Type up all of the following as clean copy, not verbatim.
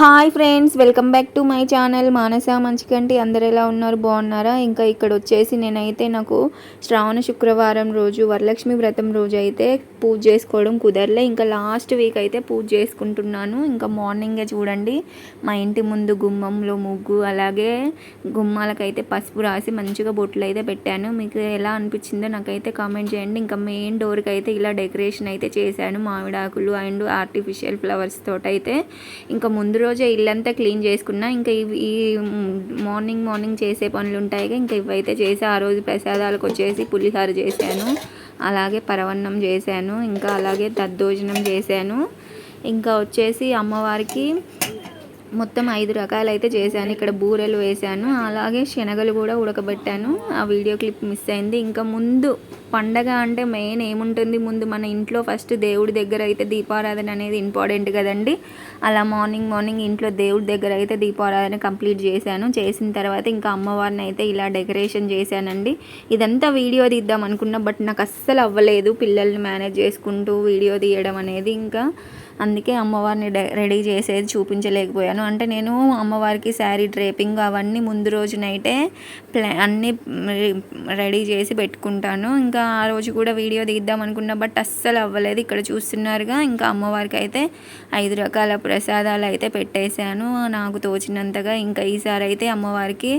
Hi friends, welcome back to my channel Manasa Manchikanti. అందరు ఎలా ఉన్నారు, బాగున్నారా? ఇంకా ఇక్కడ వచ్చేసి నేనైతే నాకు శ్రావణ శుక్రవారం రోజు వరలక్ష్మి వ్రతం రోజు అయితే పూజ చేసుకోవడం కుదరలే. ఇంకా లాస్ట్ వీక్ అయితే పూజ చేసుకుంటున్నాను. ఇంకా మార్నింగే చూడండి మా ఇంటి ముందు గుమ్మంలో ముగ్గు, అలాగే గుమ్మాలకైతే పసుపు రాసి మంచిగా బొట్లు అయితే పెట్టాను. మీకు ఎలా అనిపించిందో నాకైతే కామెంట్ చేయండి. ఇంకా మెయిన్ డోర్కి అయితే ఇలా డెకరేషన్ అయితే చేశాను, మామిడాకులు అండ్ ఆర్టిఫిషియల్ ఫ్లవర్స్ తోటైతే. ఇంకా ముందు రోజే ఇల్లంతా క్లీన్ చేసుకున్నా. ఇంకా ఈ మార్నింగ్ చేసే పనులు ఉంటాయి, ఇంకా ఇవైతే చేసి ఆ రోజు ప్రసాదాలకు వచ్చేసి పులిహోర చేశాను, అలాగే పరవన్నం చేశాను, ఇంకా అలాగే దద్దోజనం చేశాను. ఇంకా వచ్చేసి అమ్మవారికి మొత్తం 5 రకాలు అయితే చేశాను. ఇక్కడ బూరెలు వేశాను, అలాగే శనగలు కూడా ఉడకబెట్టాను. ఆ వీడియో క్లిప్ మిస్ అయింది. ఇంకా ముందు పండగ అంటే మెయిన్ ఏముంటుంది, ముందు మన ఇంట్లో ఫస్ట్ దేవుడి దగ్గర అయితే దీపారాధన అనేది ఇంపార్టెంట్ కదండి. అలా మార్నింగ్ ఇంట్లో దేవుడి దగ్గర అయితే దీపారాధన కంప్లీట్ చేశాను. చేసిన తర్వాత ఇంకా అమ్మవారిని అయితే ఇలా డెకరేషన్ చేశానండి. ఇదంతా వీడియో తీద్దాం అనుకున్నా, బట్ నాకు అస్సలు అవ్వలేదు పిల్లల్ని మేనేజ్ చేసుకుంటూ వీడియో తీయడం అనేది. ఇంకా అందుకే అమ్మవారిని రెడీ చేసేది చూపించలేకపోయాను. అంటే నేను అమ్మవారికి శారీ డ్రేపింగ్ అవన్నీ ముందు రోజు నైటే అన్నీ రెడీ చేసి పెట్టుకుంటాను. ఇంకా ఆ రోజు కూడా వీడియో తీద్దాం అనుకున్నా, బట్ అస్సలు అవ్వలేదు. ఇక్కడ చూస్తున్నారుగా, ఇంకా అమ్మవారికి అయితే 5 రకాల ప్రసాదాలు అయితే పెట్టేశాను నాకు తోచినంతగా. ఇంకా ఈసారి అయితే అమ్మవారికి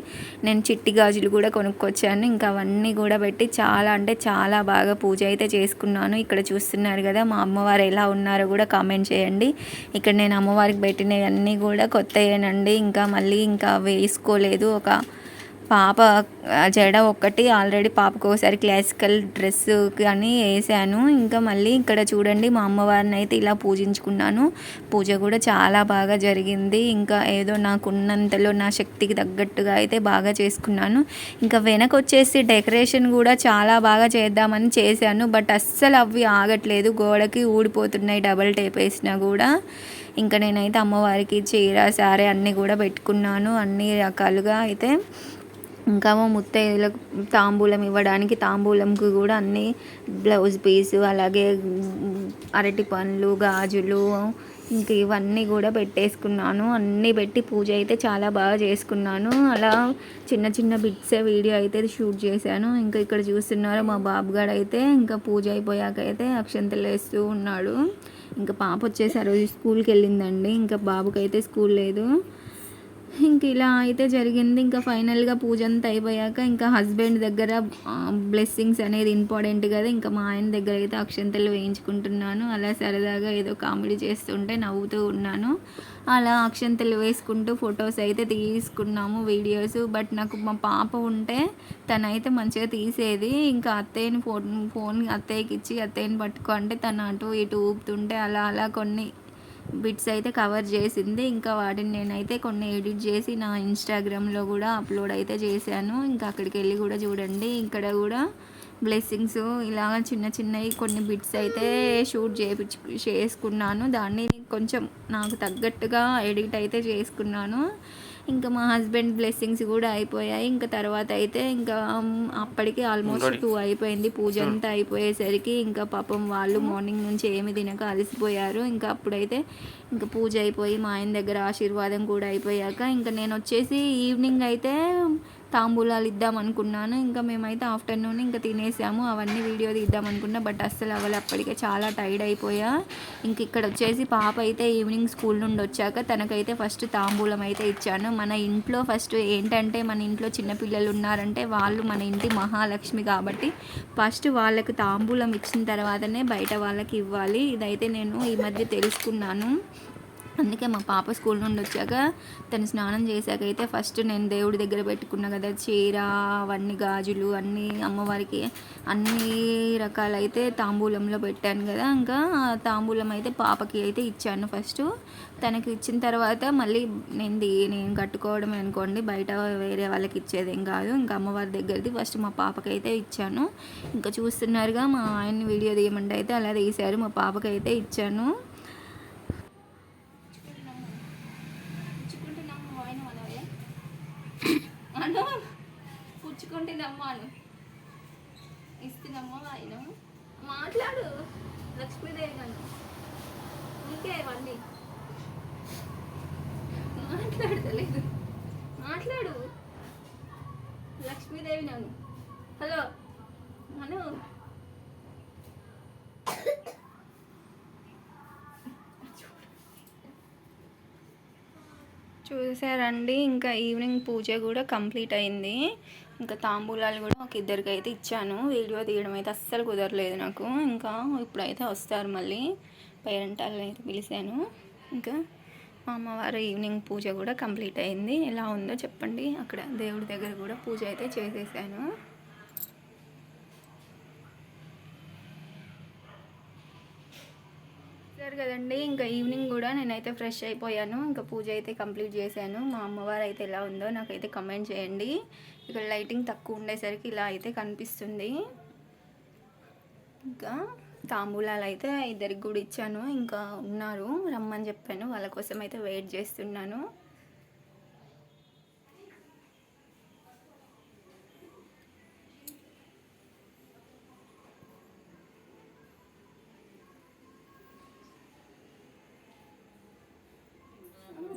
నేను చిట్టి గాజులు కూడా కొనుక్కొచ్చాను. ఇంకా అవన్నీ కూడా పెట్టి చాలా అంటే చాలా బాగా పూజ అయితే చేసుకున్నాను. ఇక్కడ చూస్తున్నారు కదా, మా అమ్మవారు ఎలా ఉన్నారో కూడా కామెంట్ చేయండి. ఇక్కడ నేను అమ్మవారికి పెట్టినవన్నీ కూడా కొత్తయేనండి, ఇంకా మళ్ళీ ఇంకా వేసుకోలేదు. ఒక పాప జడ ఒక్కటి ఆల్రెడీ పాపకు ఒకసారి క్లాసికల్ డ్రెస్ కానీ వేసాను. ఇంకా మళ్ళీ ఇక్కడ చూడండి మా అమ్మవారిని అయితే ఇలా పూజించుకున్నాను. పూజ కూడా చాలా బాగా జరిగింది. ఇంకా ఏదో నాకున్నంతలో నా శక్తికి తగ్గట్టుగా అయితే బాగా చేసుకున్నాను. ఇంకా వెనక వచ్చేసి డెకరేషన్ కూడా చాలా బాగా చేద్దామని చేశాను, బట్ అస్సలు అవి ఆగట్లేదు, గోడకి ఊడిపోతున్నాయి డబల్ టేప్ వేసినా కూడా. ఇంకా నేనైతే అమ్మవారికి చీర సారీ అన్నీ కూడా పెట్టుకున్నాను, అన్ని రకాలుగా అయితే. ఇంకా ముత్తైదులకు తాంబూలం ఇవ్వడానికి తాంబూలంకి కూడా అన్ని బ్లౌజ్ పీసు, అలాగే అరటి పండ్లు, గాజులు, ఇంక ఇవన్నీ కూడా పెట్టేసుకున్నాను. అన్నీ పెట్టి పూజ అయితే చాలా బాగా చేసుకున్నాను. అలా చిన్న బిట్స్ వీడియో అయితే షూట్ చేశాను. ఇంకా ఇక్కడ చూస్తున్నారు మా బాబుగాడు అయితే ఇంకా పూజ అయిపోయాక అయితే అక్షంతలు వేస్తూ ఉన్నాడు. ఇంకా పాప వచ్చేసి ఆ రోజు స్కూల్కి వెళ్ళిందండి, ఇంకా బాబుకి అయితే స్కూల్ లేదు. ఇంక ఇలా అయితే జరిగింది. ఇంకా ఫైనల్గా పూజ అంతా అయిపోయాక ఇంకా హస్బెండ్ దగ్గర బ్లెస్సింగ్స్ అనేది ఇంపార్టెంట్ కదా, ఇంకా మా ఆయన దగ్గర అయితే అక్షంతలు వేయించుకుంటున్నాను. అలా సరదాగా ఏదో కామెడీ చేస్తుంటే నవ్వుతూ ఉన్నాను. అలా అక్షంతలు వేసుకుంటూ ఫొటోస్ అయితే తీసుకున్నాము, వీడియోస్. బట్ నాకు మా పాప ఉంటే తనైతే మంచిగా తీసేది. ఇంకా అత్తయ్యని ఫోన్ అత్తయ్యకి ఇచ్చి అత్తయ్యని పట్టుకో అంటే తను అటు ఇటు ఊపుతుంటే అలా కొన్ని బిట్స్ అయితే కవర్ చేసింది. ఇంకా వాటిని నేనైతే కొన్ని ఎడిట్ చేసి నా ఇన్స్టాగ్రామ్లో కూడా అప్లోడ్ అయితే చేశాను. ఇంకా అక్కడికి వెళ్ళి కూడా చూడండి. ఇక్కడ కూడా బ్లెస్సింగ్స్ ఇలాగ చిన్నవి కొన్ని బిట్స్ అయితే షూట్ చేసుకున్నాను. దాన్ని కొంచెం నాకు తగ్గట్టుగా ఎడిట్ అయితే చేసుకున్నాను. ఇంకా మా హస్బెండ్ బ్లెస్సింగ్స్ కూడా అయిపోయాయి. ఇంకా తర్వాత అయితే ఇంకా అప్పటికి ఆల్మోస్ట్ 2 అయిపోయింది పూజ అంతా అయిపోయేసరికి. ఇంకా పాపం వాళ్ళు మార్నింగ్ నుంచి ఏమి తినక అలసిపోయారు. ఇంకా అప్పుడైతే ఇంకా పూజ అయిపోయి మా ఆయన దగ్గర ఆశీర్వాదం కూడా అయిపోయాక ఇంకా నేను వచ్చేసి ఈవినింగ్ అయితే తాంబూలాలు ఇద్దాం అనుకున్నాను. ఇంకా మేమైతే ఆఫ్టర్నూన్ ఇంకా తినేసాము. అవన్నీ వీడియో తీద్దాం అనుకున్నా, బట్ అస్సలు అవ్వాలి, అప్పటికే చాలా టైర్డ్ అయిపోయా. ఇంక ఇక్కడ వచ్చేసి పాప అయితే ఈవినింగ్ స్కూల్ నుండి వచ్చాక తనకైతే ఫస్ట్ తాంబూలం అయితే ఇచ్చాను. మన ఇంట్లో ఫస్ట్ ఏంటంటే మన ఇంట్లో చిన్నపిల్లలు ఉన్నారంటే వాళ్ళు మన ఇంటి మహాలక్ష్మి కాబట్టి ఫస్ట్ వాళ్ళకి తాంబూలం ఇచ్చిన తర్వాతనే బయట వాళ్ళకి ఇవ్వాలి. ఇదైతే నేను ఈ మధ్య తెలుసుకున్నాను. అందుకే మా పాప స్కూల్ నుండి వచ్చాక తను స్నానం చేశాక అయితే ఫస్ట్ నేను దేవుడి దగ్గర పెట్టుకున్నా కదా చీర, అవన్నీ గాజులు అన్నీ అమ్మవారికి అన్ని రకాలైతే తాంబూలంలో పెట్టాను కదా. ఇంకా తాంబూలం అయితే పాపకి అయితే ఇచ్చాను ఫస్ట్. తనకి ఇచ్చిన తర్వాత మళ్ళీ నేను కట్టుకోవడమే అనుకోండి, బయట వేరే వాళ్ళకి ఇచ్చేదేం కాదు. ఇంకా అమ్మవారి దగ్గరది ఫస్ట్ మా పాపకి అయితే ఇచ్చాను. ఇంకా చూస్తున్నారుగా మా ఆయన్ని వీడియో తీయమంటే అయితే అలా తీశారు. మా పాపకి అయితే ఇచ్చాను. పుచ్చుకుంటుందమ్మా ఇస్తుందమ్మా ఆయన మాట్లాడు లక్ష్మీదేవి అని ఇంకే ఇవన్నీ మాట్లాడతలేదు. మాట్లాడు. లక్ష్మీదేవి నన్ను. హలో మను. చూసారండి, ఇంకా ఈవినింగ్ పూజ కూడా కంప్లీట్ అయింది. ఇంకా తాంబూలాలు కూడా ఒక ఇద్దరికి అయితే ఇచ్చాను. వీడియో తీయడం అయితే అస్సలు కుదరలేదు నాకు. ఇంకా ఇప్పుడైతే వస్తారు మళ్ళీ, పేరెంటాలను అయితే పిలిచాను. ఇంకా మా అమ్మవారు ఈవినింగ్ పూజ కూడా కంప్లీట్ అయింది. ఎలా ఉందో చెప్పండి. అక్కడ దేవుడి దగ్గర కూడా పూజ అయితే చేసేసాను. సరే కదండి, ఇంకా ఈవినింగ్ కూడా నేనైతే ఫ్రెష్ అయిపోయాను. ఇంకా పూజ అయితే కంప్లీట్ చేశాను. మా అమ్మవారు అయితే ఎలా ఉందో నాకైతే కమెంట్ చేయండి. ఇక్కడ లైటింగ్ తక్కువ ఉండేసరికి ఇలా అయితే కనిపిస్తుంది. ఇంకా తాంబూలాలు అయితే ఇద్దరికి కూడా ఇచ్చాను. ఇంకా ఉన్నారు, రమ్మని చెప్పాను. వాళ్ళ కోసం అయితే వెయిట్ చేస్తున్నాను.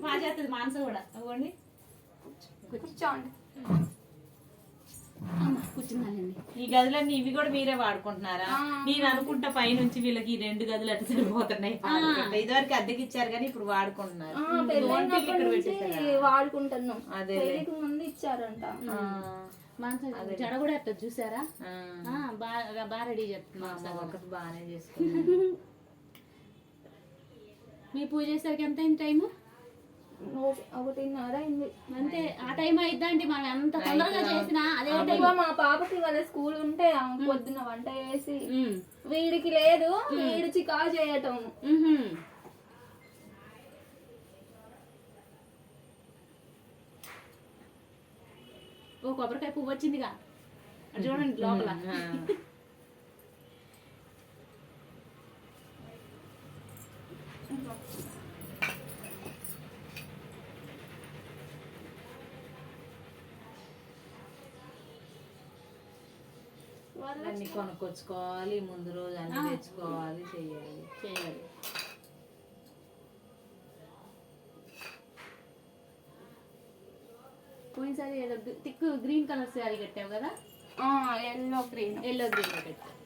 బాగా చేస్తుంది మానస కూడా. అవ్వండి కూర్చోండి. కూర్చున్నానండి. ఈ గదులన్నీ ఇవి కూడా మీరే వాడుకుంటున్నారా? నేను అనుకుంటా పైనుంచి వీళ్ళకి ఈ 2 గదులు అటు సరిపోతున్నాయి. ఇదివరకు అద్దెకి ఇచ్చారు కానీ ఇప్పుడు వాడుకుంటున్నారు. వాడుకుంటున్నాం. అదే ముందు ఇచ్చారంట. మానస జడ కూడా అట్లా చూసారా? బాగా రెడీ చేస్తున్నా. ఒకటి బాగానే చేసుకున్నా. మీ పూజ చేసరికి ఎంత అయింది టైము? 1:30 అయింది అంతే. ఆ టైం అయిద్దండి మనం ఎంత తొందరగా చేసినా అదే టైం. మా పాపకి వాళ్ళ స్కూల్ ఉంటే పొద్దున్న వంట చేసి, వీడికి లేదు, వీడి చికా చేయటం. ఓ కొబ్బరికాయ పువ్వు వచ్చిందిగా, అది చూడండి లోపల. అన్ని కొనుక్కొచ్చుకోవాలి, ముందు రోజు అన్ని తెచ్చుకోవాలి, చేయాలి. పోయినసారి ఏదో థిక్ గ్రీన్ కలర్ శారీ కట్టావు కదా? ఎల్లో గ్రీన్ కట్టావు.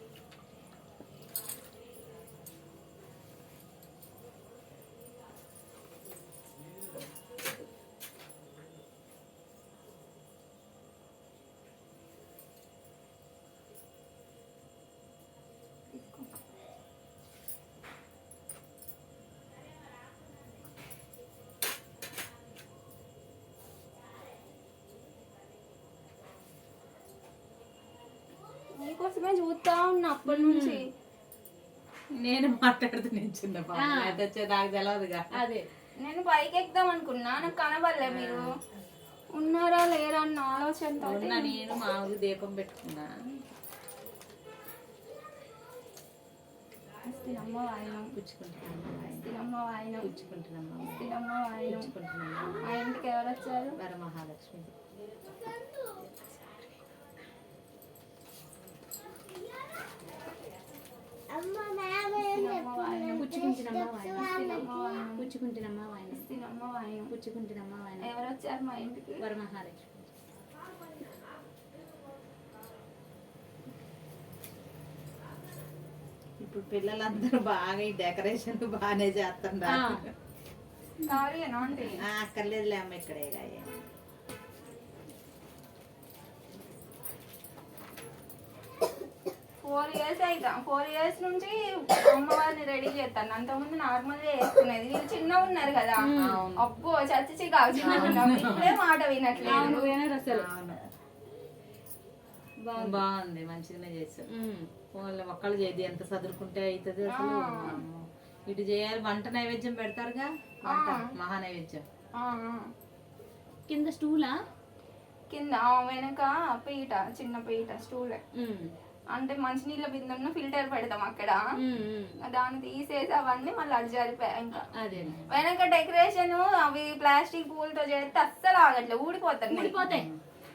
నీకోసమే చూస్తా ఉన్నా అప్పటి నుంచి. నేను మాట్లాడుతూ నించున్నా, నాకు తెలియదుగా. అదే నేను పైకి ఎక్కుదాం అనుకున్నా, నాకు కనబడలే. మీరు ఉన్నారా లేరా అన్న ఆలోచనతో నేను మామూలు దీపం పెట్టుకున్నా. ఆ ఇంటికి ఎవరు వచ్చారు? వరమహాలక్ష్మి. ఎవరు వచ్చారు మా ఇంటికి? వరమహాలక్ష్మి. ఇప్పుడు పిల్లలందరూ బాగా ఈ డెకరేషన్ బాగానే చేస్తున్నారు. అక్కర్లేదులే అమ్మ, ఇక్కడే 4 years అయితే 4 years నుంచి అమ్మవారిని రెడీ చేస్తాను. అంతకుముందు నార్మల్ గా వేసుకునేది. వీళ్ళు చిన్నగా ఉన్నారు కదా, అబ్బో చచ్చి కావచ్చు. ఇప్పుడే మాట వినట్లేదు. బాగుంది, మంచిగానే చేశారు. ఒక్కళ్ళు చేది ఎంత చదువుకుంటే అవుతుంది అసలు. ఇటు చేయాలి. వంట నైవేద్యం పెడతారుగా, మహా నైవేద్యం. కింద స్టూలా? కింద వెనక పీట, చిన్న పీట స్టూల్. అంటే మంచినీళ్ళ బిందెను ఫిల్టర్ పెడతాం అక్కడ. దాన్ని తీసేసి అవన్నీ మళ్ళీ అటు జరిపాయి. ఇంకా వెనక డెకరేషన్ అవి ప్లాస్టిక్ పూలతో చేస్తే అస్సలు ఆగట్లేదు, ఊడిపోతాయి.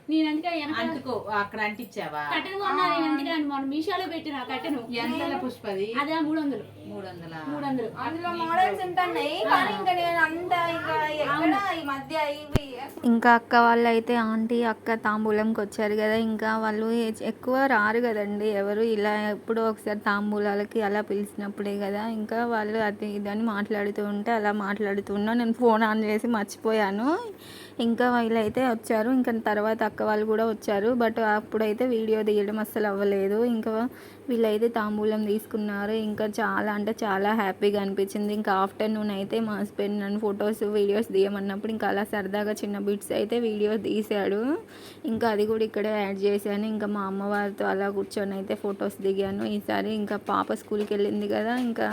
నేను అందుకే అంటుకో అక్కడ అంటించావా? కట్టెను కొన్నా. నేను అందుకే మొన్న మీషోలో పెట్టిన కట్టెను. ఎంతల పుష్పది? అదే 300. 300. అందులో మోడల్స్ ఉంటున్నాయి కానీ ఇంకా నేను అంత ఇంకా ఎక్కడ ఈ మధ్య ఇవి. ఇంకా అక్క వాళ్ళు అయితే ఆంటీ అక్క తాంబూలంకి వచ్చారు కదా, ఇంకా వాళ్ళు ఎక్కువ రారు కదండి ఎవరు, ఇలా ఎప్పుడో ఒకసారి తాంబూలాలకి అలా పిలిచినప్పుడే కదా, ఇంకా వాళ్ళు అది ఇదని మాట్లాడుతూ ఉంటే అలా మాట్లాడుతున్నా, నేను ఫోన్ ఆన్ చేసి మర్చిపోయాను. ఇంకా వీళ్ళైతే వచ్చారు, ఇంకా తర్వాత అక్క వాళ్ళు కూడా వచ్చారు, బట్ అప్పుడైతే వీడియో తీయడం అస్సలు అవ్వలేదు. ఇంకా వీళ్ళైతే తాంబూలం తీసుకున్నారు. ఇంకా చాలా అంటే చాలా హ్యాపీగా అనిపించింది. ఇంకా ఆఫ్టర్నూన్ అయితే మా హస్బెండ్ నన్ను ఫొటోస్ వీడియోస్ తీయమన్నప్పుడు ఇంకా అలా సరదాగా చిన్న బిట్స్ అయితే వీడియో తీశాడు. ఇంకా అది కూడా ఇక్కడే యాడ్ చేశాను. ఇంకా మా అమ్మ వారితో అలా కూర్చొని అయితే ఫొటోస్ దిగాను. ఈసారి ఇంకా పాప స్కూల్కి వెళ్ళింది కదా, ఇంకా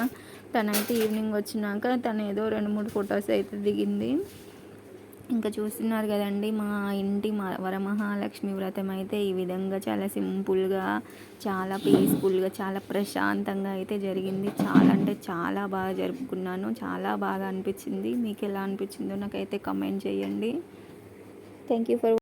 తనైతే ఈవినింగ్ వచ్చినాక తను ఏదో 2-3 ఫొటోస్ అయితే దిగింది. ఇంకా చూస్తున్నారు కదండి మా ఇంటి వరమహాలక్ష్మి వ్రతం అయితే ఈ విధంగా చాలా సింపుల్గా, చాలా పీస్ఫుల్గా, చాలా ప్రశాంతంగా అయితే జరిగింది. చాలా అంటే చాలా బాగా జరుపుకున్నాను. చాలా బాగా అనిపించింది. మీకు ఎలా అనిపించిందో నాకైతే కమెంట్ చేయండి. Thank you for